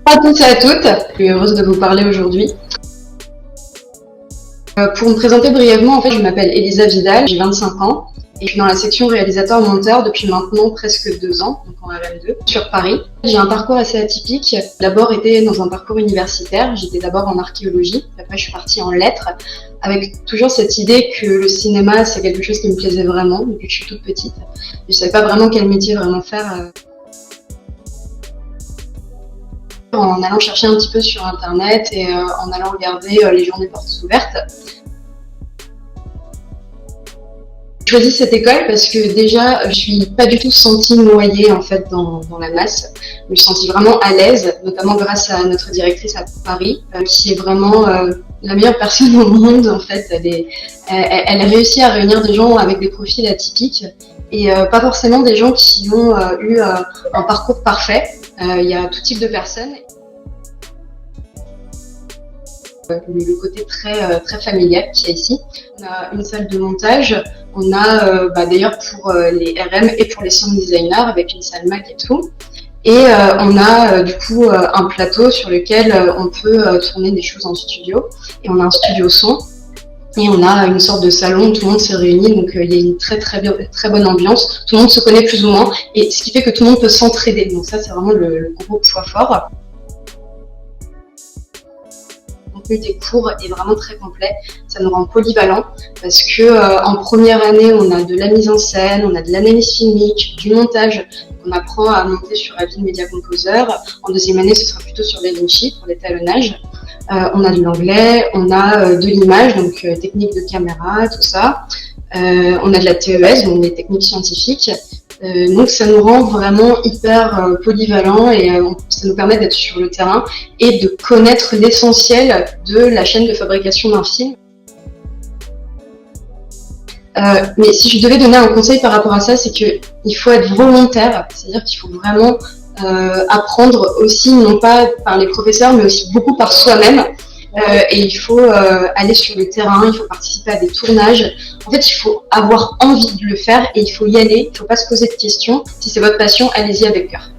À tous et à toutes, je suis heureuse de vous parler aujourd'hui. Pour me présenter brièvement, en fait, je m'appelle Elisa Vidal, j'ai 25 ans et je suis dans la section réalisateur-monteur depuis maintenant presque 2 ans, donc en RM2, sur Paris. J'ai un parcours assez atypique. J'ai d'abord été dans un parcours universitaire, j'étais d'abord en archéologie, après je suis partie en lettres, avec toujours cette idée que le cinéma c'est quelque chose qui me plaisait vraiment depuis que je suis toute petite. Je savais pas vraiment quel métier vraiment faire. En allant chercher un petit peu sur internet et en allant regarder les journées portes ouvertes. J'ai choisi cette école parce que déjà je suis pas du tout sentie noyée en fait dans la masse. Je me suis sentie vraiment à l'aise, notamment grâce à notre directrice à Paris, qui est vraiment la meilleure personne au monde en fait. Elle a réussi à réunir des gens avec des profils atypiques et pas forcément des gens qui ont eu un parcours parfait. Il y a tout type de personnes. Le côté très familial qu'il y a ici. On a une salle de montage, on a d'ailleurs pour les RM et pour les sound designers avec une salle Mac et tout. Et on a du coup un plateau sur lequel on peut tourner des choses en studio. Et on a un studio son. Et on a une sorte de salon où tout le monde s'est réuni, donc il y a une très bonne ambiance. Tout le monde se connaît plus ou moins, et ce qui fait que tout le monde peut s'entraider. Donc ça, c'est vraiment le gros point fort. Le contenu des cours est vraiment très complet, ça nous rend polyvalent parce que en première année, on a de la mise en scène, on a de l'analyse filmique, du montage. On apprend à monter sur Avid Media Composer. En deuxième année, ce sera plutôt sur DaVinci pour l'étalonnage. On a de l'anglais, on a de l'image, donc technique de caméra, tout ça. On a de la TES, donc des techniques scientifiques. Donc ça nous rend vraiment hyper polyvalents et ça nous permet d'être sur le terrain et de connaître l'essentiel de la chaîne de fabrication d'un film. Mais si je devais donner un conseil par rapport à ça, c'est qu'il faut être volontaire, c'est-à-dire qu'il faut vraiment apprendre aussi, non pas par les professeurs, mais aussi beaucoup par soi-même. Et il faut aller sur le terrain, il faut participer à des tournages. En fait, il faut avoir envie de le faire et il faut y aller, il ne faut pas se poser de questions. Si c'est votre passion, allez-y avec cœur.